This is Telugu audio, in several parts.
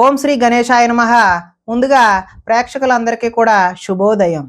ఓం శ్రీ గణేశాయ నమః. ముందుగా ప్రేక్షకులందరికీ కూడా శుభోదయం.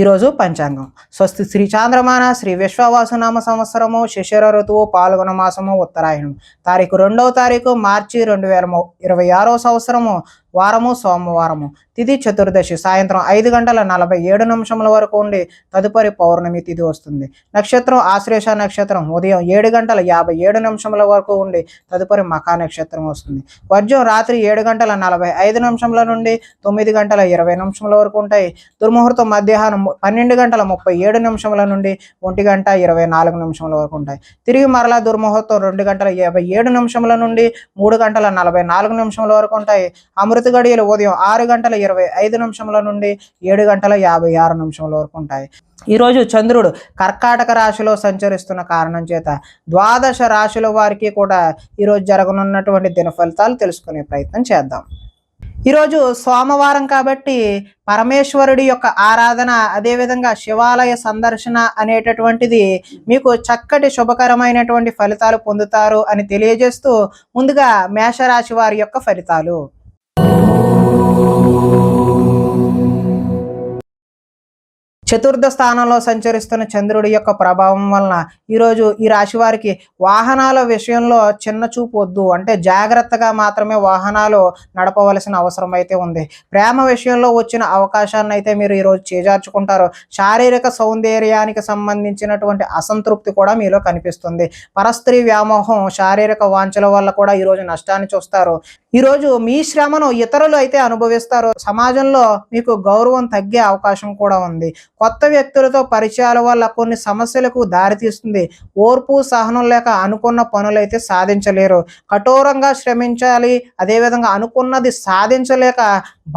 ఈరోజు పంచాంగం. స్వస్తి శ్రీ చాంద్రమాన శ్రీ విశ్వవాసునామ సంవత్సరము శిశిర ఋతువు పాల్గొన మాసము ఉత్తరాయణం. తారీఖు 2వ తారీఖు మార్చి 2026 సంవత్సరము. వారము సోమవారము. తిథి చతుర్దశి సాయంత్రం 5:47 వరకు ఉండి తదుపరి పౌర్ణమి తిథి వస్తుంది. నక్షత్రం ఆశ్లేష నక్షత్రం ఉదయం 7:57 వరకు ఉండి తదుపరి మఖా నక్షత్రం వస్తుంది. వర్జం రాత్రి 7:45 నుండి 9:20 వరకు ఉంటాయి. దుర్ముహూర్తం మధ్యాహ్నం 12:37 నుండి 1:24 వరకు ఉంటాయి. తిరిగి మరలా దుర్ముహూర్తం 2:57 నుండి 3:44 వరకు ఉంటాయి. అమృత గడియలు ఉదయం 6:25 నుండి 7:56 వరకు ఉంటాయి. ఈరోజు చంద్రుడు కర్కాటక రాశిలో సంచరిస్తున్న కారణం చేత ద్వాదశ రాశుల వారికి కూడా ఈరోజు జరగనున్నటువంటి దిన ఫలితాలు తెలుసుకునే ప్రయత్నం చేద్దాం. ఈరోజు సోమవారం కాబట్టి పరమేశ్వరుడి యొక్క ఆరాధన, అదేవిధంగా శివాలయ సందర్శన అనేటటువంటిది మీకు చక్కటి శుభకరమైనటువంటి ఫలితాలు పొందుతారు అని తెలియజేస్తూ ముందుగా మేషరాశి వారి యొక్క ఫలితాలు. చతుర్థ స్థానంలో సంచరిస్తున్న చంద్రుడి యొక్క ప్రభావం వలన ఈరోజు ఈ రాశి వారికి వాహనాల విషయంలో చిన్న చూపు వద్దు, అంటే జాగ్రత్తగా మాత్రమే వాహనాలు నడపవలసిన అవసరం అయితే ఉంది. ప్రేమ విషయంలో వచ్చిన అవకాశాన్ని అయితే మీరు ఈరోజు చేజార్చుకుంటారు. శారీరక సౌందర్యానికి సంబంధించినటువంటి అసంతృప్తి కూడా మీలో కనిపిస్తుంది. పరస్త్రీ వ్యామోహం, శారీరక వాంఛల వల్ల కూడా ఈరోజు నష్టాన్ని చూస్తారు. ఈరోజు మీ శ్రమను ఇతరులు అయితే అనుభవిస్తారు. సమాజంలో మీకు గౌరవం తగ్గే అవకాశం కూడా ఉంది. కొత్త వ్యక్తులతో పరిచయాల వల్ల కొన్ని సమస్యలకు దారితీస్తుంది. ఓర్పు సహనం లేక అనుకున్న పనులైతే సాధించలేరు. కఠోరంగా శ్రమించాలి, అదేవిధంగా అనుకున్నది సాధించలేక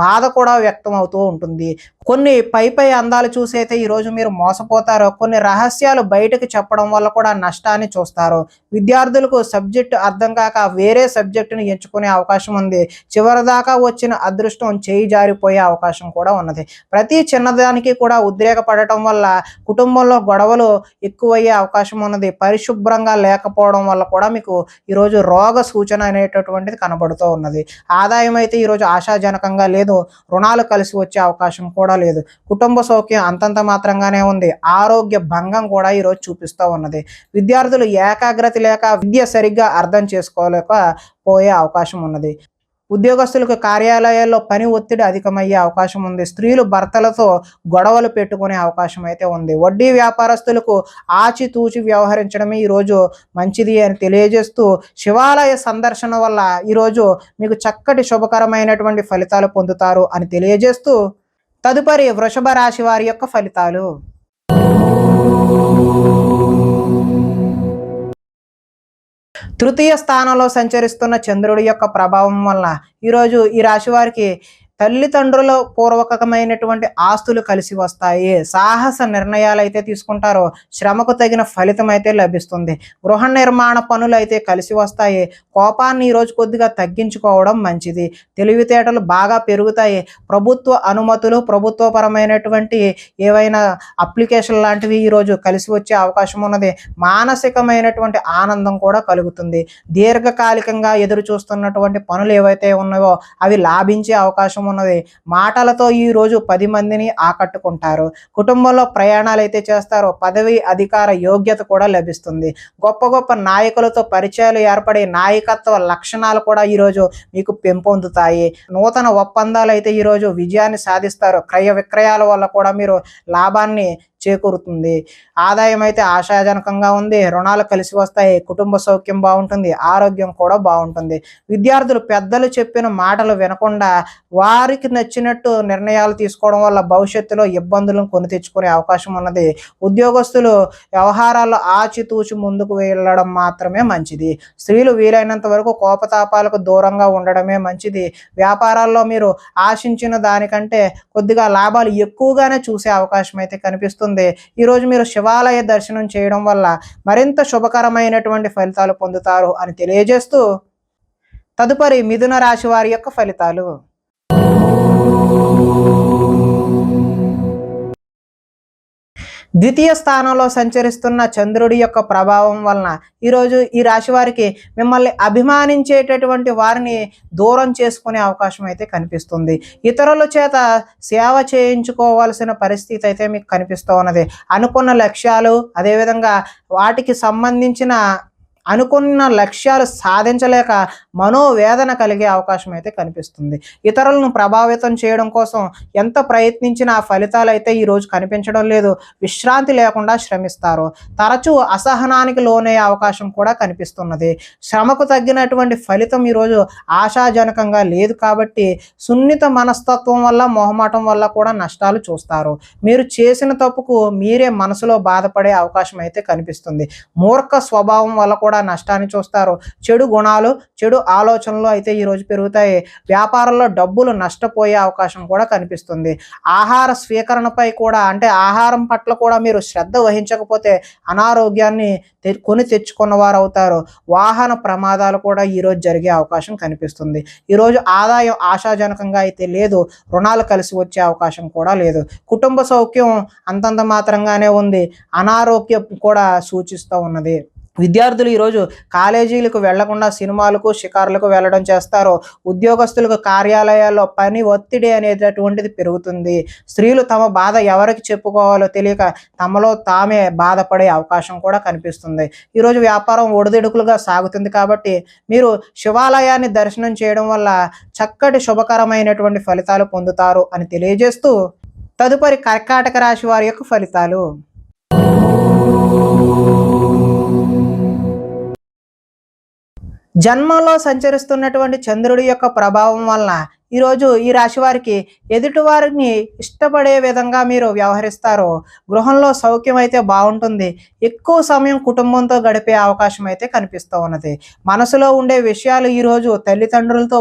బాధ కూడా వ్యక్తం అవుతూ ఉంటుంది. కొన్ని పై అందాలు చూసి అయితే ఈరోజు మీరు మోసపోతారు. కొన్ని రహస్యాలు బయటకు చెప్పడం వల్ల కూడా నష్టాన్ని చూస్తారు. విద్యార్థులకు సబ్జెక్టు అర్థం కాక వేరే సబ్జెక్టును ఎంచుకునే అవకాశం ఉంది. చివరిదాకా వచ్చిన అదృష్టం చేయి జారిపోయే అవకాశం కూడా ఉన్నది. ప్రతి చిన్నదానికి కూడా ఉద్రేకపడటం వల్ల కుటుంబంలో గొడవలు ఎక్కువయ్యే అవకాశం ఉన్నది. పరిశుభ్రంగా లేకపోవడం వల్ల కూడా మీకు ఈరోజు రోగ సూచన అనేటటువంటిది కనబడుతూ ఉన్నది. ఆదాయం అయితే ఈరోజు ఆశాజనకంగా లేదు. రుణాలు కలిసి వచ్చే అవకాశం కూడా లేదు. కుటుంబ సౌఖ్యం అంతంత మాత్రంగానే ఉంది. ఆరోగ్య భంగం కూడా ఈరోజు చూపిస్తూ ఉన్నది. విద్యార్థులు ఏకాగ్రత లేక విద్య సరిగ్గా అర్థం చేసుకోలేక పోయే అవకాశం ఉన్నది. ఉద్యోగస్తులకు కార్యాలయాల్లో పని ఒత్తిడి అధికమయ్యే అవకాశం ఉంది. స్త్రీలు భర్తలతో గొడవలు పెట్టుకునే అవకాశం అయితే ఉంది. వడ్డీ వ్యాపారస్తులకు ఆచితూచి వ్యవహరించడమే ఈరోజు మంచిది అని తెలియజేస్తూ శివాలయ సందర్శన వల్ల ఈరోజు మీకు చక్కటి శుభకరమైనటువంటి ఫలితాలు పొందుతారు అని తెలియజేస్తూ తదుపరి వృషభ రాశి వారి యొక్క ఫలితాలు. తృతీయ స్థానంలో సంచరిస్తున్న చంద్రుడి యొక్క ప్రభావం వలన ఈరోజు ఈ రాశి వారికి తల్లిదండ్రుల పూర్వకమైనటువంటి ఆస్తులు కలిసి వస్తాయి. సాహస నిర్ణయాలు అయితే తీసుకుంటారు. శ్రమకు తగిన ఫలితం అయితే లభిస్తుంది. గృహ నిర్మాణ పనులు అయితే కలిసి వస్తాయి. కోపాన్ని ఈరోజు కొద్దిగా తగ్గించుకోవడం మంచిది. తెలివితేటలు బాగా పెరుగుతాయి. ప్రభుత్వ అనుమతులు, ప్రభుత్వపరమైనటువంటి ఏవైనా అప్లికేషన్ లాంటివి ఈరోజు కలిసి వచ్చే అవకాశం ఉన్నది. మానసికమైనటువంటి ఆనందం కూడా కలుగుతుంది. దీర్ఘకాలికంగా ఎదురు చూస్తున్నటువంటి పనులు ఏవైతే ఉన్నాయో అవి లాభించే అవకాశం ఉన్నది. మాటలతో ఈ రోజు 10 మందిని ఆకట్టుకుంటారు. కుటుంబంలో ప్రయాణాలు అయితే చేస్తారు. పదవి అధికార యోగ్యత కూడా లభిస్తుంది. గొప్ప గొప్ప నాయకులతో పరిచయాలు ఏర్పడి నాయకత్వ లక్షణాలు కూడా ఈరోజు మీకు పెంపొందుతాయి. నూతన ఒప్పందాలు అయితే ఈరోజు విజయాన్ని సాధిస్తారు. క్రయ విక్రయాల వల్ల కూడా మీరు లాభాన్ని చేకూరుతుంది. ఆదాయం అయితే ఆశాజనకంగా ఉంది. రుణాలు కలిసి వస్తాయి. కుటుంబ సౌఖ్యం బాగుంటుంది. ఆరోగ్యం కూడా బాగుంటుంది. విద్యార్థులు పెద్దలు చెప్పిన మాటలు వినకుండా వారికి నచ్చినట్టు నిర్ణయాలు తీసుకోవడం వల్ల భవిష్యత్తులో ఇబ్బందులను కొని తెచ్చుకునే అవకాశం ఉన్నది. ఉద్యోగస్తులు వ్యవహారాల్లో ఆచితూచి ముందుకు వెళ్ళడం మాత్రమే మంచిది. స్త్రీలు వీలైనంత వరకు కోపతాపాలకు దూరంగా ఉండడమే మంచిది. వ్యాపారాల్లో మీరు ఆశించిన దానికంటే కొద్దిగా లాభాలు ఎక్కువగానే చూసే అవకాశం అయితే కనిపిస్తుంది. ఈరోజు మీరు శివాలయ దర్శనం చేయడం వల్ల మరింత శుభకరమైనటువంటి ఫలితాలు పొందుతారు అని తెలియజేస్తూ తదుపరి మిథున రాశి వారి యొక్క ఫలితాలు. ద్వితీయ స్థానంలో సంచరిస్తున్న చంద్రుడి యొక్క ప్రభావం వలన ఈరోజు ఈ రాశి వారికి మిమ్మల్ని అభిమానించేటటువంటి వారిని దూరం చేసుకునే అవకాశం అయితే కనిపిస్తుంది. ఇతరుల చేత సేవ చేయించుకోవాల్సిన పరిస్థితి అయితే మీకు కనిపిస్తూ ఉన్నది. అనుకున్న లక్ష్యాలు అదేవిధంగా వాటికి సంబంధించిన అనుకున్న లక్ష్యాలు సాధించలేక మనోవేదన కలిగే అవకాశం అయితే కనిపిస్తుంది. ఇతరులను ప్రభావితం చేయడం కోసం ఎంత ప్రయత్నించినా ఫలితాలు అయితే ఈరోజు కనిపించడం లేదు. విశ్రాంతి లేకుండా శ్రమిస్తారు. తరచూ అసహనానికి లోనయ్యే అవకాశం కూడా కనిపిస్తున్నది. శ్రమకు తగ్గినటువంటి ఫలితం ఈరోజు ఆశాజనకంగా లేదు కాబట్టి సున్నిత మనస్తత్వం వల్ల మొహమాటం వల్ల కూడా నష్టాలు చూస్తారు. మీరు చేసిన తప్పుకు మీరే మనసులో బాధపడే అవకాశం అయితే కనిపిస్తుంది. మూర్ఖ స్వభావం వల్ల కూడా నష్టాన్ని చూస్తారు. చెడు గుణాలు చెడు ఆలోచనలు అయితే ఈరోజు పెరుగుతాయి. వ్యాపారంలో డబ్బులు నష్టపోయే అవకాశం కూడా కనిపిస్తుంది. ఆహార స్వీకరణపై కూడా అంటే ఆహారం పట్ల కూడా మీరు శ్రద్ధ వహించకపోతే అనారోగ్యాన్ని కొని తెచ్చుకున్న వారు అవుతారు. వాహన ప్రమాదాలు కూడా ఈరోజు జరిగే అవకాశం కనిపిస్తుంది. ఈరోజు ఆదాయం ఆశాజనకంగా అయితే లేదు. రుణాలు కలిసి వచ్చే అవకాశం కూడా లేదు. కుటుంబ సౌఖ్యం అంతంత మాత్రంగానే ఉంది. అనారోగ్యం కూడా సూచిస్తూ ఉన్నది. విద్యార్థులు ఈరోజు కాలేజీలకు వెళ్లకుండా సినిమాలకు షికారులకు వెళ్ళడం చేస్తారు. ఉద్యోగస్తులకు కార్యాలయాల్లో పని ఒత్తిడి అనేటటువంటిది పెరుగుతుంది. స్త్రీలు తమ బాధ ఎవరికి చెప్పుకోవాలో తెలియక తమలో తామే బాధపడే అవకాశం కూడా కనిపిస్తుంది. ఈరోజు వ్యాపారం ఒడిదుడుకులుగా సాగుతుంది కాబట్టి మీరు శివాలయాన్ని దర్శనం చేయడం వల్ల చక్కటి శుభకరమైనటువంటి ఫలితాలు పొందుతారు అని తెలియజేస్తూ తదుపరి కర్కాటక రాశి వారి యొక్క ఫలితాలు. జన్మంలో సంచరిస్తున్నటువంటి చంద్రుడి యొక్క ప్రభావం వలన ఈరోజు ఈ రాశి వారికి ఎదుటివారిని ఇష్టపడే విధంగా మీరు వ్యవహరిస్తారు. గృహంలో సౌఖ్యం అయితే బాగుంటుంది. ఎక్కువ సమయం కుటుంబంతో గడిపే అవకాశం అయితే కనిపిస్తూ ఉన్నది. మనసులో ఉండే విషయాలు ఈరోజు తల్లిదండ్రులతో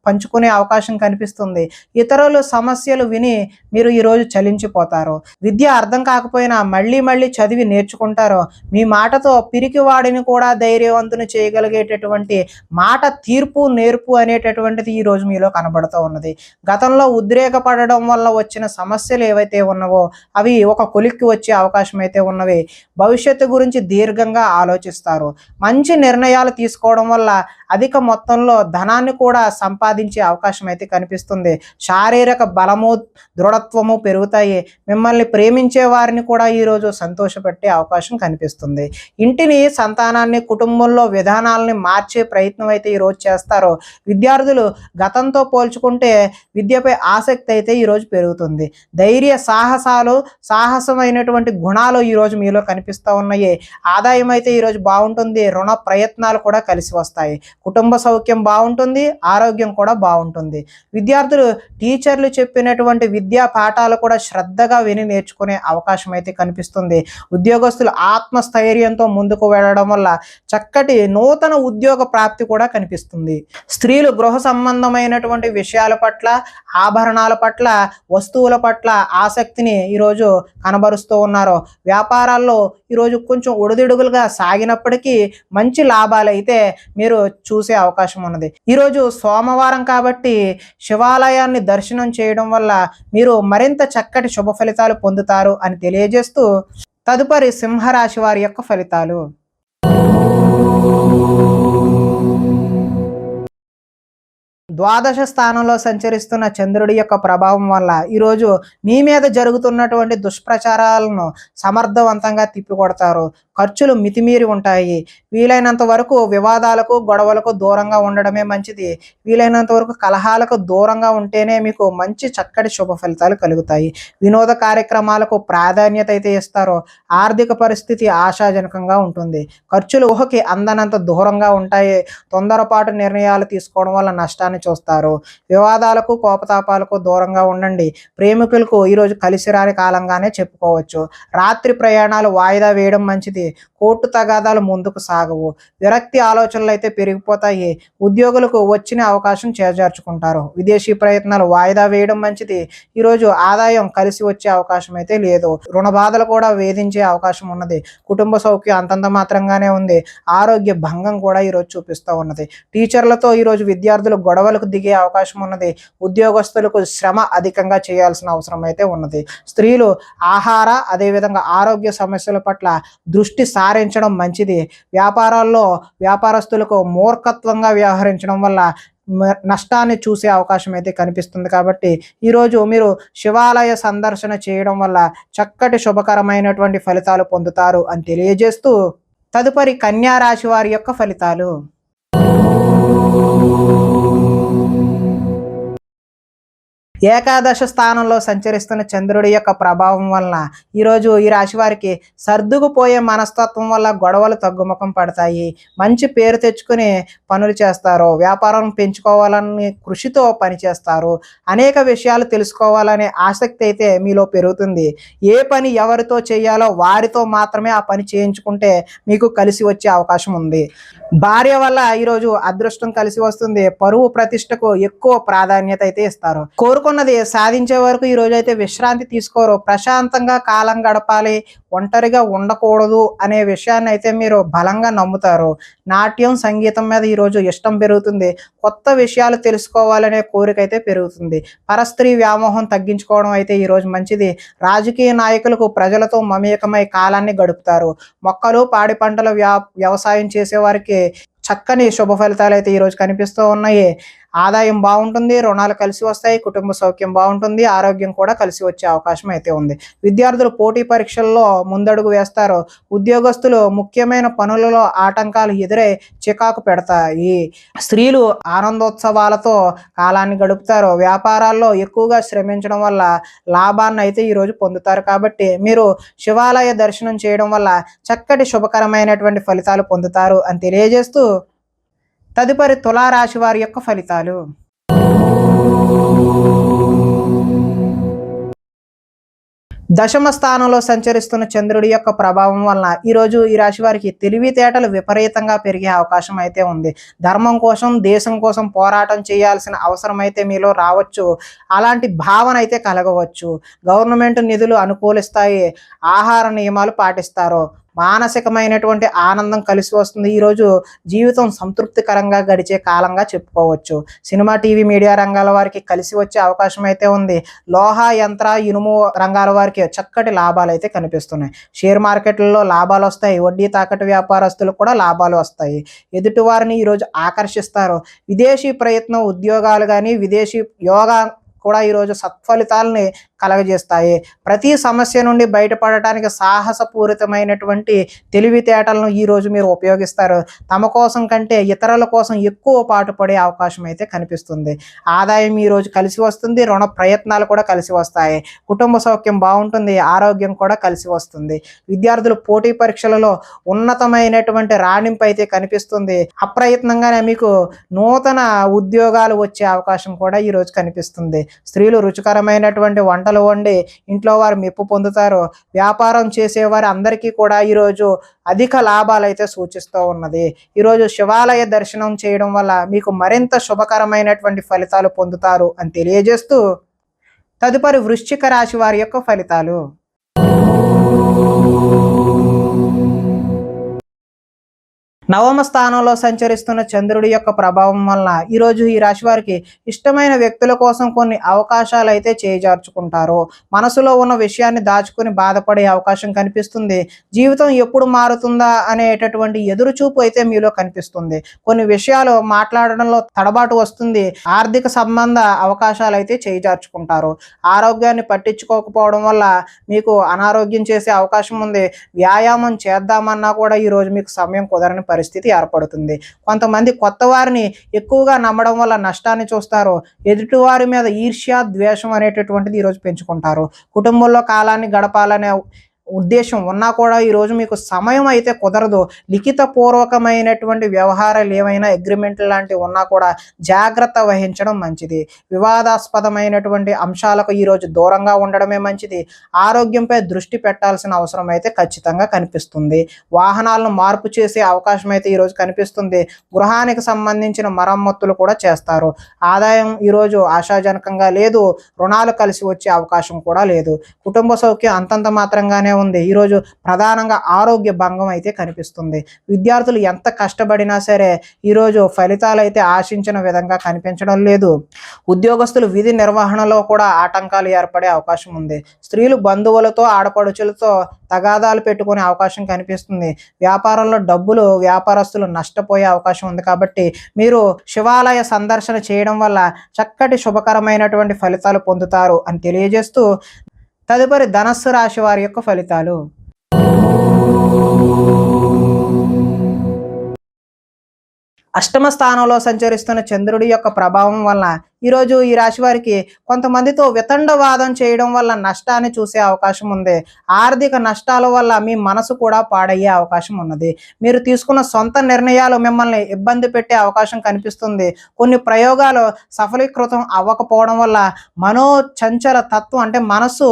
పంచుకునే అవకాశం కనిపిస్తుంది. ఇతరుల సమస్యలు విని మీరు ఈరోజు చలించిపోతారు. విద్య అర్థం కాకపోయినా మళ్ళీ చదివి నేర్చుకుంటారు. మీ మాటతో పిరికి వాడిని కూడా ధైర్యవంతుని చేయగలిగేటటువంటి మాట తీర్పు నేర్పు అనేటటువంటిది ఈరోజు మీలో కనబడుతుంది. ఉన్నది. గతంలో ఉద్రేకపడడం వల్ల వచ్చిన సమస్యలు ఏవైతే ఉన్నావో అవి ఒక కొలిక్కి వచ్చే అవకాశం అయితే ఉన్నవి. భవిష్యత్తు గురించి దీర్ఘంగా ఆలోచిస్తారు. మంచి నిర్ణయాలు తీసుకోవడం వల్ల అధిక మొత్తంలో ధనాన్ని కూడా సంపాదించే అవకాశం అయితే కనిపిస్తుంది. శారీరక బలము దృఢత్వము పెరుగుతాయి. మిమ్మల్ని ప్రేమించే వారిని కూడా ఈరోజు సంతోషపెట్టే అవకాశం కనిపిస్తుంది. ఇంటిని సంతానాన్ని కుటుంబంలో విధానాలని మార్చే ప్రయత్నం అయితే ఈరోజు చేస్తారు. విద్యార్థులు గతంతో పోల్చుకుంటే విద్యపై ఆసక్తి అయితే ఈరోజు పెరుగుతుంది. ధైర్య సాహసమైనటువంటి గుణాలు ఈరోజు మీలో కనిపిస్తూ ఉన్నాయి. ఆదాయం అయితే ఈరోజు బాగుంటుంది. రుణ ప్రయత్నాలు కూడా కలిసి వస్తాయి. కుటుంబ సౌఖ్యం బాగుంటుంది. ఆరోగ్యం కూడా బాగుంటుంది. విద్యార్థులు టీచర్లు చెప్పినటువంటి విద్యా పాఠాలు కూడా శ్రద్ధగా విని నేర్చుకునే అవకాశం అయితే కనిపిస్తుంది. ఉద్యోగస్తులు ఆత్మస్థైర్యంతో ముందుకు వెళ్ళడం వల్ల చక్కటి నూతన ఉద్యోగ ప్రాప్తి కూడా కనిపిస్తుంది. స్త్రీలు గృహ సంబంధమైనటువంటి విషయాల పట్ల ఆభరణాల పట్ల వస్తువుల పట్ల ఆసక్తిని ఈరోజు కనబరుస్తూ ఉన్నారు. వ్యాపారాల్లో ఈరోజు కొంచెం ఒడిదుడుగులుగా సాగినప్పటికీ మంచి లాభాలు అయితే మీరు చూసే అవకాశం ఉన్నది. ఈరోజు సోమవారం కాబట్టి శివాలయాన్ని దర్శనం చేయడం వల్ల మీరు మరింత చక్కటి శుభ ఫలితాలు పొందుతారు అని తెలియజేస్తూ తదుపరి సింహరాశి వారి యొక్క ఫలితాలు. ద్వాదశ స్థానంలో సంచరిస్తున్న చంద్రుడి యొక్క ప్రభావం వల్ల ఈరోజు మీ మీద జరుగుతున్నటువంటి దుష్ప్రచారాలను సమర్థవంతంగా తిప్పికొడతారు. ఖర్చులు మితిమీరి ఉంటాయి. వీలైనంత వరకు వివాదాలకు గొడవలకు దూరంగా ఉండడమే మంచిది. వీలైనంత వరకు కలహాలకు దూరంగా ఉంటేనే మీకు మంచి చక్కటి శుభ ఫలితాలు కలుగుతాయి. వినోద కార్యక్రమాలకు ప్రాధాన్యత అయితే ఇస్తారు. ఆర్థిక పరిస్థితి ఆశాజనకంగా ఉంటుంది. ఖర్చులు ఊహకి అందనంత దూరంగా ఉంటాయి. తొందరపాటు నిర్ణయాలు తీసుకోవడం వల్ల నష్టాన్ని చూస్తారు. వివాదాలకు కోపతాపాలకు దూరంగా ఉండండి. ప్రేమికులకు ఈరోజు కలిసి రాని కాలంగానే చెప్పుకోవచ్చు. రాత్రి ప్రయాణాలు వాయిదా వేయడం మంచిది. కోర్టు తగాదాలు ముందుకు సాగవు. విరక్తి ఆలోచనలు అయితే పెరిగిపోతాయి. ఉద్యోగులకు వచ్చిన అవకాశం చేజార్చుకుంటారు. విదేశీ ప్రయత్నాలు వాయిదా వేయడం మంచిది. ఈరోజు ఆదాయం కలిసి వచ్చే అవకాశం అయితే లేదు. రుణ బాధలు కూడా వేధించే అవకాశం ఉన్నది. కుటుంబ సౌఖ్యం అంతంత మాత్రంగానే ఉంది. ఆరోగ్య భంగం కూడా ఈరోజు చూపిస్తూ ఉన్నది. టీచర్లతో ఈరోజు విద్యార్థులు గొడవ గొడవలకు దిగే అవకాశం ఉన్నది. ఉద్యోగస్తులకు శ్రమ అధికంగా చేయాల్సిన అవసరం అయితే ఉన్నది. స్త్రీలు ఆహార అదేవిధంగా ఆరోగ్య సమస్యల పట్ల దృష్టి సారించడం మంచిది. వ్యాపారాల్లో వ్యాపారస్తులకు మూర్ఖత్వంగా వ్యవహరించడం వల్ల నష్టాన్ని చూసే అవకాశం అయితే కనిపిస్తుంది. కాబట్టి ఈరోజు మీరు శివాలయ సందర్శన చేయడం వల్ల చక్కటి శుభకరమైనటువంటి ఫలితాలు పొందుతారు అని తెలియజేస్తూ, తదుపరి కన్యా రాశి వారి యొక్క ఫలితాలు. ఏకాదశ స్థానంలో సంచరిస్తున్న చంద్రుడి యొక్క ప్రభావం వలన ఈరోజు ఈ రాశి వారికి సర్దుకుపోయే మనస్తత్వం వల్ల గొడవలు తగ్గుముఖం పడతాయి. మంచి పేరు తెచ్చుకుని పనులు చేస్తారు. వ్యాపారం పెంచుకోవాలని కృషితో పనిచేస్తారు. అనేక విషయాలు తెలుసుకోవాలనే ఆసక్తి అయితే మీలో పెరుగుతుంది. ఏ పని ఎవరితో చేయాలో వారితో మాత్రమే ఆ పని చేయించుకుంటే మీకు కలిసి వచ్చే అవకాశం ఉంది. భార్య వల్ల ఈరోజు అదృష్టం కలిసి వస్తుంది. పరువు ప్రతిష్టకు ఎక్కువ ప్రాధాన్యత అయితే ఇస్తారు. కోరుకున్నది సాధించే వరకు ఈ రోజు అయితే విశ్రాంతి తీసుకోరు. ప్రశాంతంగా కాలం గడపాలి, ఒంటరిగా ఉండకూడదు అనే విషయాన్ని అయితే మీరు బలంగా నమ్ముతారు. నాట్యం, సంగీతం మీద ఈరోజు ఇష్టం పెరుగుతుంది. కొత్త విషయాలు తెలుసుకోవాలనే కోరిక అయితే పెరుగుతుంది. పరస్త్రీ వ్యామోహం తగ్గించుకోవడం అయితే ఈరోజు మంచిది. రాజకీయ నాయకులకు ప్రజలతో మమేకమై కాలాన్ని గడుపుతారు. మొక్కలు, పాడి పంటల వ్యవసాయం చేసేవారికి చక్కని శుభ ఫలితాలు అయితే ఈరోజు కనిపిస్తూ ఉన్నాయి. ఆదాయం బాగుంటుంది, రుణాలు కలిసి వస్తాయి, కుటుంబ సౌఖ్యం బాగుంటుంది, ఆరోగ్యం కూడా కలిసి వచ్చే అవకాశం అయితే ఉంది. విద్యార్థులు పోటీ పరీక్షల్లో ముందడుగు వేస్తారు. ఉద్యోగస్తులు ముఖ్యమైన పనులలో ఆటంకాలు ఎదురై చికాకు పెడతాయి. స్త్రీలు ఆనందోత్సవాలతో కాలాన్ని గడుపుతారు. వ్యాపారాల్లో ఎక్కువగా శ్రమించడం వల్ల లాభాన్ని అయితే ఈరోజు పొందుతారు. కాబట్టి మీరు శివాలయ దర్శనం చేయడం వల్ల చక్కటి శుభకరమైనటువంటి ఫలితాలు పొందుతారు అని తెలియజేస్తూ, తదుపరి తులారాశి వారి యొక్క ఫలితాలు. దశమ స్థానంలో సంచరిస్తున్న చంద్రుడి యొక్క ప్రభావం వలన ఈరోజు ఈ రాశి వారికి తెలివితేటలు విపరీతంగా పెరిగే అవకాశం అయితే ఉంది. ధర్మం కోసం, దేశం కోసం పోరాటం చేయాల్సిన అవసరం అయితే మీలో రావచ్చు. అలాంటి భావన అయితే కలగవచ్చు. గవర్నమెంట్ నిధులు అనుకూలిస్తాయి. ఆహార నియమాలు పాటిస్తారు. మానసికమైనటువంటి ఆనందం కలిసి వస్తుంది. ఈరోజు జీవితం సంతృప్తికరంగా గడిచే కాలంగా చెప్పుకోవచ్చు. సినిమా, టీవీ, మీడియా రంగాల వారికి కలిసి వచ్చే అవకాశం అయితే ఉంది. లోహ, యంత్ర, ఇనుము రంగాల వారికి చక్కటి లాభాలు అయితే కనిపిస్తున్నాయి. షేర్ మార్కెట్లలో లాభాలు వస్తాయి. వడ్డీ తాకట్టు వ్యాపారస్తులకు కూడా లాభాలు వస్తాయి. ఎదుటి వారిని ఈరోజు ఆకర్షిస్తారు. విదేశీ ప్రయత్నం, ఉద్యోగాలు కానీ విదేశీ యోగా కూడా ఈరోజు సత్ఫలితాలని కలగజేస్తాయి. ప్రతి సమస్య నుండి బయటపడటానికి సాహసపూరితమైనటువంటి తెలివితేటలను ఈరోజు మీరు ఉపయోగిస్తారు. తమ కోసం కంటే ఇతరుల కోసం ఎక్కువ పాటుపడే అవకాశం అయితే కనిపిస్తుంది. ఆదాయం ఈరోజు కలిసి వస్తుంది. రుణ ప్రయత్నాలు కూడా కలిసి వస్తాయి. కుటుంబ సౌఖ్యం బాగుంటుంది. ఆరోగ్యం కూడా కలిసి వస్తుంది. విద్యార్థులు పోటీ పరీక్షలలో ఉన్నతమైనటువంటి రాణింపు అయితే కనిపిస్తుంది. అప్రయత్నంగానే మీకు నూతన ఉద్యోగాలు వచ్చే అవకాశం కూడా ఈరోజు కనిపిస్తుంది. స్త్రీలు రుచికరమైనటువంటి వంటలు వండి ఇంట్లో వారు మెప్పు పొందుతారు. వ్యాపారం చేసేవారు అందరికీ కూడా ఈరోజు అధిక లాభాలు అయితే సూచిస్తూ ఉన్నది. ఈరోజు శివాలయ దర్శనం చేయడం వల్ల మీకు మరింత శుభకరమైనటువంటి ఫలితాలు పొందుతారు అని తెలియజేస్తూ, తదుపరి వృశ్చిక రాశి వారి యొక్క ఫలితాలు. నవమ స్థానంలో సంచరిస్తున్న చంద్రుడి యొక్క ప్రభావం వలన ఈరోజు ఈ రాశి వారికి ఇష్టమైన వ్యక్తుల కోసం కొన్ని అవకాశాలు అయితే చేజార్చుకుంటారు. మనసులో ఉన్న విషయాన్ని దాచుకుని బాధపడే అవకాశం కనిపిస్తుంది. జీవితం ఎప్పుడు మారుతుందా అనేటటువంటి ఎదురుచూపు అయితే మీలో కనిపిస్తుంది. కొన్ని విషయాలు మాట్లాడడంలో తడబాటు వస్తుంది. ఆర్థిక సంబంధ అవకాశాలు అయితే చేజార్చుకుంటారు. ఆరోగ్యాన్ని పట్టించుకోకపోవడం వల్ల మీకు అనారోగ్యం చేసే అవకాశం ఉంది. వ్యాయామం చేద్దామన్నా కూడా ఈరోజు మీకు సమయం కుదరని పరిస్థితి ఏర్పడుతుంది. కొంతమంది కొత్త వారిని ఎక్కువగా నమ్మడం వల్ల నష్టాన్ని చూస్తారు. ఎదుటివారి మీద ఈర్ష్య, ద్వేషం అనేటటువంటిది ఈరోజు పెంచుకుంటారు. కుటుంబంలో కాలాన్ని గడపాలనే ఉద్దేశం ఉన్నా కూడా ఈరోజు మీకు సమయం అయితే కుదరదు. లిఖిత పూర్వకమైనటువంటి వ్యవహారాలు ఏమైనా అగ్రిమెంట్ లాంటివి ఉన్నా కూడా జాగ్రత్త వహించడం మంచిది. వివాదాస్పదమైనటువంటి అంశాలకు ఈరోజు దూరంగా ఉండడమే మంచిది. ఆరోగ్యంపై దృష్టి పెట్టాల్సిన అవసరం అయితే ఖచ్చితంగా కనిపిస్తుంది. వాహనాలను మార్పు చేసే అవకాశం అయితే ఈరోజు కనిపిస్తుంది. గృహానికి సంబంధించిన మరమ్మతులు కూడా చేస్తారు. ఆదాయం ఈరోజు ఆశాజనకంగా లేదు. రుణాలు కలిసి వచ్చే అవకాశం కూడా లేదు. కుటుంబ సౌఖ్యం అంతంత మాత్రంగానే ఉంది. ఈరోజు ప్రధానంగా ఆరోగ్య భంగం అయితే కనిపిస్తుంది. విద్యార్థులు ఎంత కష్టపడినా సరే ఈరోజు ఫలితాలు అయితే ఆశించిన విధంగా కనిపించడం లేదు. ఉద్యోగస్తులు విధి నిర్వహణలో కూడా ఆటంకాలు ఏర్పడే అవకాశం ఉంది. స్త్రీలు బంధువులతో ఆడపడుచులతో తగాదాలు పెట్టుకునే అవకాశం కనిపిస్తుంది. వ్యాపారంలో డబ్బులు వ్యాపారస్తులు నష్టపోయే అవకాశం ఉంది. కాబట్టి మీరు శివాలయ సందర్శన చేయడం వల్ల చక్కటి శుభకరమైనటువంటి ఫలితాలు పొందుతారు అని తెలియజేస్తూ, తదుపరి ధనస్సు రాశి వారి యొక్క ఫలితాలు. అష్టమ స్థానంలో సంచరిస్తున్న చంద్రుడి యొక్క ప్రభావం వలన ఈరోజు ఈ రాశి వారికి కొంతమందితో వితండవాదం చేయడం వల్ల నష్టాన్ని చూసే అవకాశం ఉంది. ఆర్థిక నష్టాల వల్ల మీ మనసు కూడా పాడయ్యే అవకాశం ఉన్నది. మీరు తీసుకున్న సొంత నిర్ణయాలు మిమ్మల్ని ఇబ్బంది పెట్టే అవకాశం కనిపిస్తుంది. కొన్ని ప్రయోగాలు సఫలీకృతం అవ్వకపోవడం వల్ల మనోచంచల తత్వం అంటే మనసు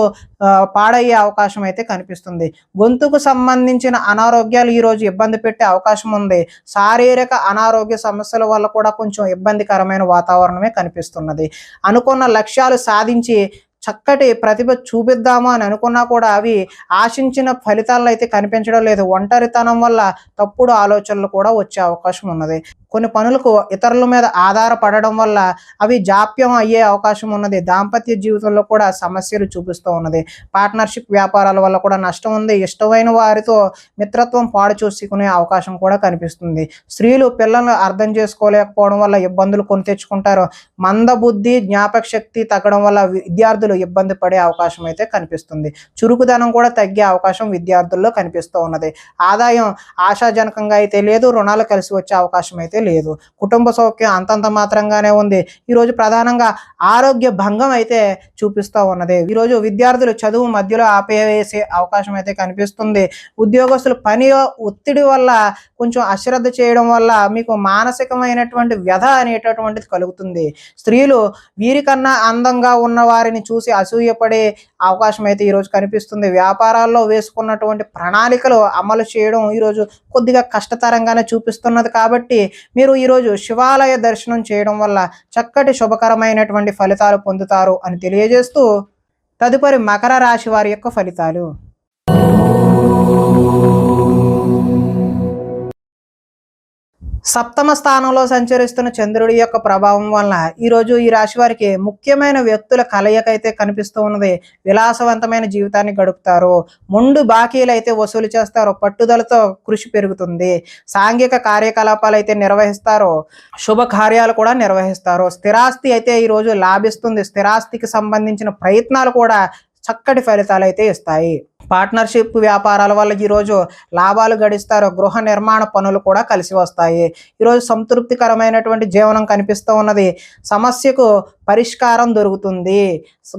పాడయ్యే అవకాశం అయితే కనిపిస్తుంది. గొంతుకు సంబంధించిన అనారోగ్యాలు ఈరోజు ఇబ్బంది పెట్టే అవకాశం ఉంది. శారీరక అనారోగ్య సమస్యల వల్ల కూడా కొంచెం ఇబ్బందికరమైన వాతావరణమే కనిపిస్తుంది. అనుకున్న లక్ష్యాలు సాధించి చక్కటి ప్రతిభ చూపిద్దాము అని అనుకున్నా కూడా అవి ఆశించిన ఫలితాలను అయితే కనిపించడం లేదు. ఒంటరితనం వల్ల తప్పుడు ఆలోచనలు కూడా వచ్చే అవకాశం ఉన్నది. కొన్ని పనులకు ఇతరుల మీద ఆధారపడడం వల్ల అవి జాప్యం అయ్యే అవకాశం ఉన్నది. దాంపత్య జీవితంలో కూడా సమస్యలు చూపిస్తూ ఉన్నది. పార్ట్నర్షిప్ వ్యాపారాల వల్ల కూడా నష్టం ఉంది. ఇష్టమైన వారితో మిత్రత్వం పాడు చూసుకునే అవకాశం కూడా కనిపిస్తుంది. స్త్రీలు పిల్లలను అర్థం చేసుకోలేకపోవడం వల్ల ఇబ్బందులు కొని తెచ్చుకుంటారు. మందబుద్ధి జ్ఞాపక శక్తి తగ్గడం వల్ల విద్యార్థులు ఇబ్బంది పడే అవకాశం అయితే కనిపిస్తుంది. చురుకుదనం కూడా తగ్గే అవకాశం విద్యార్థుల్లో కనిపిస్తూ ఉన్నది. ఆదాయం ఆశాజనకంగా అయితే లేదు. రుణాలు కలిసి వచ్చే అవకాశం అయితే లేదు. కుటుంబ సౌఖ్యం అంతంత మాత్రంగానే ఉంది. ఈరోజు ప్రధానంగా ఆరోగ్య భంగం అయితే చూపిస్తూ ఉన్నది. ఈరోజు విద్యార్థులు చదువు మధ్యలో ఆపేసే అవకాశం అయితే కనిపిస్తుంది. ఉద్యోగస్తులు పని ఒత్తిడి వల్ల కొంచెం అశ్రద్ధ చేయడం వల్ల మీకు మానసికమైనటువంటి వ్యధ అనేటటువంటిది కలుగుతుంది. స్త్రీలు వీరికన్నా అందంగా ఉన్న వారిని చూసి అసూయపడే అవకాశం అయితే ఈరోజు కనిపిస్తుంది. వ్యాపారాల్లో వేసుకున్నటువంటి ప్రణాళికలు అమలు చేయడం ఈరోజు కొద్దిగా కష్టతరంగానే చూపిస్తున్నది. కాబట్టి మీరు ఈరోజు శివాలయ దర్శనం చేయడం వల్ల చక్కటి శుభకరమైనటువంటి ఫలితాలు పొందుతారు అని తెలియజేస్తూ, తదుపరి మకర రాశి వారి యొక్క ఫలితాలు. సప్తమ స్థానంలో సంచరిస్తున్న చంద్రుడి యొక్క ప్రభావం వలన ఈరోజు ఈ రాశి వారికి ముఖ్యమైన వ్యక్తుల కలయిక అయితే కనిపిస్తూ ఉన్నది. విలాసవంతమైన జీవితాన్ని గడుపుతారు. మొండు బాకీలు అయితే వసూలు చేస్తారు. పట్టుదలతో కృషి పెరుగుతుంది. సాంఘిక కార్యకలాపాలు అయితే నిర్వహిస్తారు. శుభ కార్యాలు కూడా నిర్వహిస్తారు. స్థిరాస్తి అయితే ఈరోజు లాభిస్తుంది. స్థిరాస్తికి సంబంధించిన ప్రయత్నాలు కూడా చక్కటి ఫలితాలు అయితే ఇస్తాయి. పార్ట్నర్షిప్ వ్యాపారాల వల్ల ఈరోజు లాభాలు గడిస్తారు. గృహ నిర్మాణ పనులు కూడా కలిసి వస్తాయి. ఈరోజు సంతృప్తికరమైనటువంటి జీవనం కనిపిస్తూ ఉన్నది. సమస్యకు పరిష్కారం దొరుకుతుంది.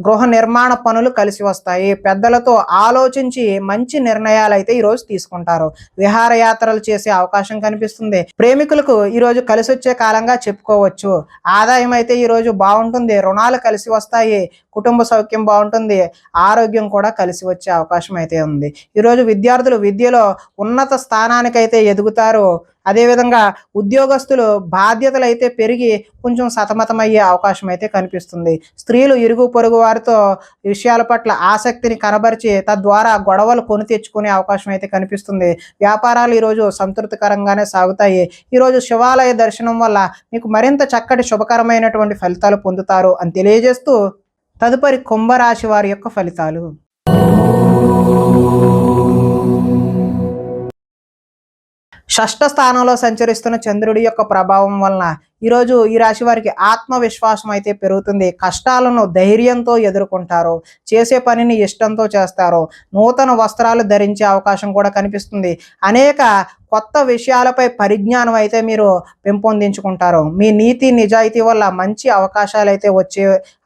గృహ నిర్మాణ పనులు కలిసి వస్తాయి. పెద్దలతో ఆలోచించి మంచి నిర్ణయాలు అయితే ఈరోజు తీసుకుంటారు. విహారయాత్రలు చేసే అవకాశం కనిపిస్తుంది. ప్రేమికులకు ఈరోజు కలిసి వచ్చే కాలంగా చెప్పుకోవచ్చు. ఆదాయం అయితే ఈరోజు బాగుంటుంది. రుణాలు కలిసి వస్తాయి. కుటుంబ సౌఖ్యం బాగుంటుంది. ఆరోగ్యం కూడా కలిసి వచ్చే అవకాశం అయితే ఉంది. ఈరోజు విద్యార్థులు విద్యలో ఉన్నత స్థానానికైతే ఎదుగుతారు. అదేవిధంగా ఉద్యోగస్తులు బాధ్యతలు అయితే పెరిగి కొంచెం సతమతమయ్యే అవకాశం అయితే కనిపిస్తుంది. స్త్రీలు ఇరుగు పొరుగు వారితో విషయాల పట్ల ఆసక్తిని కనబరిచి తద్వారా గొడవలు కొని తెచ్చుకునే అవకాశం అయితే కనిపిస్తుంది. వ్యాపారాలు ఈరోజు సంతృప్తికరంగానే సాగుతాయి. ఈరోజు శివాలయ దర్శనం వల్ల మీకు మరింత చక్కటి శుభకరమైనటువంటి ఫలితాలు పొందుతారు అని తెలియజేస్తూ, తదుపరి కుంభరాశి వారి యొక్క ఫలితాలు. షష్ఠ స్థానంలో సంచరిస్తున్న చంద్రుడి యొక్క ప్రభావం వలన ఈరోజు ఈ రాశి వారికి ఆత్మవిశ్వాసం అయితే పెరుగుతుంది. కష్టాలను ధైర్యంతో ఎదుర్కొంటారు. చేసే పనిని ఇష్టంతో చేస్తారు. నూతన వస్త్రాలు ధరించే అవకాశం కూడా కనిపిస్తుంది. అనేక కొత్త విషయాలపై పరిజ్ఞానం అయితే మీరు పెంపొందించుకుంటారు. మీ నీతి నిజాయితీ వల్ల మంచి అవకాశాలు అయితే వచ్చే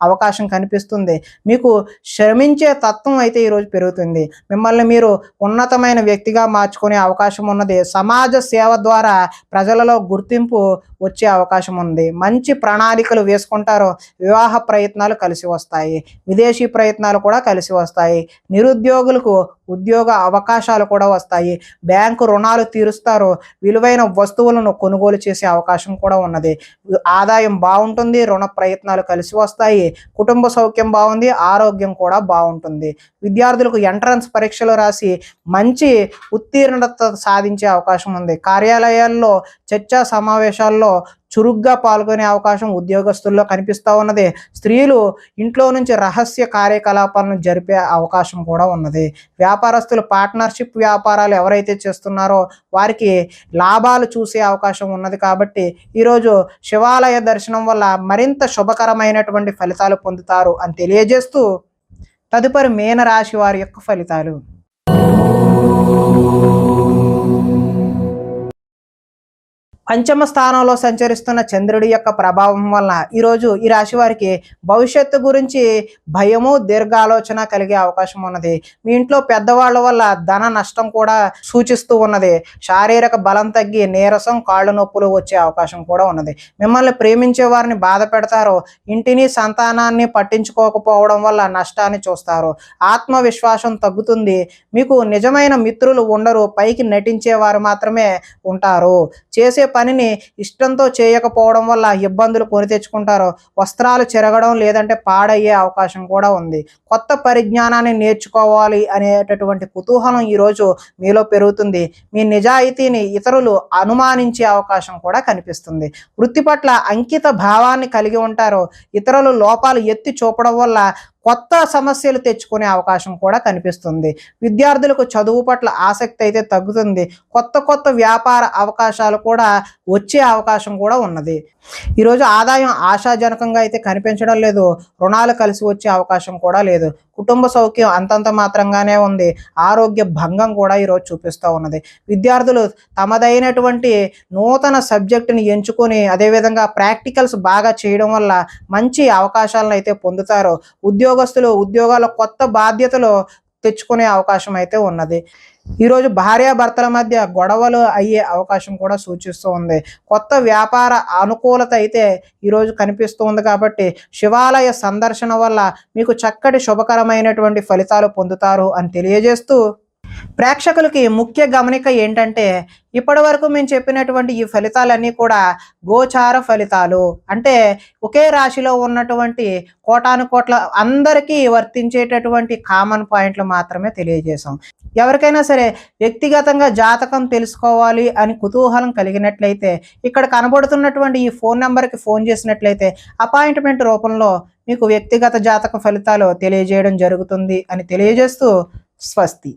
అవకాశం కనిపిస్తుంది. మీకు శ్రమించే తత్వం అయితే ఈరోజు పెరుగుతుంది. మిమ్మల్ని మీరు ఉన్నతమైన వ్యక్తిగా మార్చుకునే అవకాశం ఉన్నది. సమాజ సేవ ద్వారా ప్రజలలో గుర్తింపు వచ్చే అవకాశం అవకాశం ఉంది. మంచి ప్రణాళికలు వేసుకుంటారో వివాహ ప్రయత్నాలు కలిసి వస్తాయి. విదేశీ ప్రయత్నాలు కూడా కలిసి వస్తాయి. నిరుద్యోగులకు ఉద్యోగ అవకాశాలు కూడా వస్తాయి. బ్యాంకు రుణాలు తీరుస్తారు. విలువైన వస్తువులను కొనుగోలు చేసే అవకాశం కూడా ఉన్నది. ఆదాయం బాగుంటుంది. రుణ ప్రయత్నాలు కలిసి వస్తాయి. కుటుంబ సౌఖ్యం బాగుంది. ఆరోగ్యం కూడా బాగుంటుంది. విద్యార్థులకు ఎంట్రన్స్ పరీక్షలు రాసి మంచి ఉత్తీర్ణత సాధించే అవకాశం ఉంది. కార్యాలయాల్లో చర్చా సమావేశాల్లో చురుగ్గా పాల్గొనే అవకాశం ఉద్యోగస్తుల్లో కనిపిస్తూ ఉన్నది. స్త్రీలు ఇంట్లో నుంచి రహస్య కార్యకలాపాలను జరిపే అవకాశం కూడా ఉన్నది. వ్యాపారస్తులు పార్ట్నర్షిప్ వ్యాపారాలు ఎవరైతే చేస్తున్నారో వారికి లాభాలు చూసే అవకాశం ఉన్నది. కాబట్టి ఈరోజు శివాలయ దర్శనం వల్ల మరింత శుభకరమైనటువంటి ఫలితాలు పొందుతారు అని తెలియజేస్తూ తదుపరి మీనరాశి వారి యొక్క ఫలితాలు. పంచమ స్థానంలో సంచరిస్తున్న చంద్రుడి యొక్క ప్రభావం వలన ఈరోజు ఈ రాశి వారికి భవిష్యత్తు గురించి భయము దీర్ఘాలోచన కలిగే అవకాశం ఉన్నది. మీ ఇంట్లో పెద్దవాళ్ళ వల్ల ధన నష్టం కూడా సూచిస్తూ ఉన్నది. శారీరక బలం తగ్గి నీరసం, కాళ్ళు నొప్పులు వచ్చే అవకాశం కూడా ఉన్నది. మిమ్మల్ని ప్రేమించే వారిని బాధ పెడతారు. ఇంటిని సంతానాన్ని పట్టించుకోకపోవడం వల్ల నష్టాన్ని చూస్తారు. ఆత్మవిశ్వాసం తగ్గుతుంది. మీకు నిజమైన మిత్రులు ఉండరు. పైకి నటించేవారు మాత్రమే ఉంటారు. చేసే పనిని ఇష్టంతో చేయకపోవడం వల్ల ఇబ్బందులు కొని తెచ్చుకుంటారు. వస్త్రాలు చెరగడం లేదంటే పాడయ్యే అవకాశం కూడా ఉంది. కొత్త పరిజ్ఞానాన్ని నేర్చుకోవాలి అనేటటువంటి కుతూహలం ఈరోజు మీలో పెరుగుతుంది. మీ నిజాయితీని ఇతరులు అనుమానించే అవకాశం కూడా కనిపిస్తుంది. వృత్తి పట్ల అంకిత భావాన్ని కలిగి ఉంటారు. ఇతరులు లోపాలు ఎత్తి చూపడం వల్ల కొత్త సమస్యలు తెచ్చుకునే అవకాశం కూడా కనిపిస్తుంది. విద్యార్థులకు చదువు పట్ల ఆసక్తి అయితే తగ్గుతుంది. కొత్త వ్యాపార అవకాశాలు కూడా వచ్చే అవకాశం కూడా ఉన్నది. ఈరోజు ఆదాయం ఆశాజనకంగా అయితే కనిపించడం లేదు. రుణాలు కలిసి వచ్చే అవకాశం కూడా లేదు. కుటుంబ సౌఖ్యం అంతంత మాత్రంగానే ఉంది. ఆరోగ్య భంగం కూడా ఈరోజు చూపిస్తూ ఉన్నది. విద్యార్థులు తమదైనటువంటి నూతన సబ్జెక్టుని ఎంచుకొని అదేవిధంగా ప్రాక్టికల్స్ బాగా చేయడం వల్ల మంచి అవకాశాలను అయితే పొందుతారు. ఉద్యోగస్తులు ఉద్యోగాల కొత్త బాధ్యతలు తెచ్చుకునే అవకాశం అయితే ఉన్నది. ఈరోజు భార్యాభర్తల మధ్య గొడవలు అయ్యే అవకాశం కూడా సూచిస్తూ ఉంది. కొత్త వ్యాపార అనుకూలత అయితే ఈరోజు కనిపిస్తూ ఉంది. కాబట్టి శివాలయ సందర్శన వల్ల మీకు చక్కటి శుభకరమైనటువంటి ఫలితాలు పొందుతారు అని తెలియజేస్తూ ప్రేక్షకులకి ముఖ్య గమనిక ఏంటంటే ఇప్పటి వరకు మేము చెప్పినటువంటి ఈ ఫలితాలన్నీ కూడా గోచార ఫలితాలు, అంటే ఒకే రాశిలో ఉన్నటువంటి కోటాను కోట్ల అందరికీ వర్తించేటటువంటి కామన్ పాయింట్లు మాత్రమే తెలియజేశాం. ఎవరికైనా సరే వ్యక్తిగతంగా జాతకం తెలుసుకోవాలి అని కుతూహలం కలిగినట్లయితే ఇక్కడ కనబడుతున్నటువంటి ఈ ఫోన్ నెంబర్కి ఫోన్ చేసినట్లయితే అపాయింట్మెంట్ రూపంలో మీకు వ్యక్తిగత జాతక ఫలితాలు తెలియజేయడం జరుగుతుంది అని తెలియజేస్తూ స్వస్తి.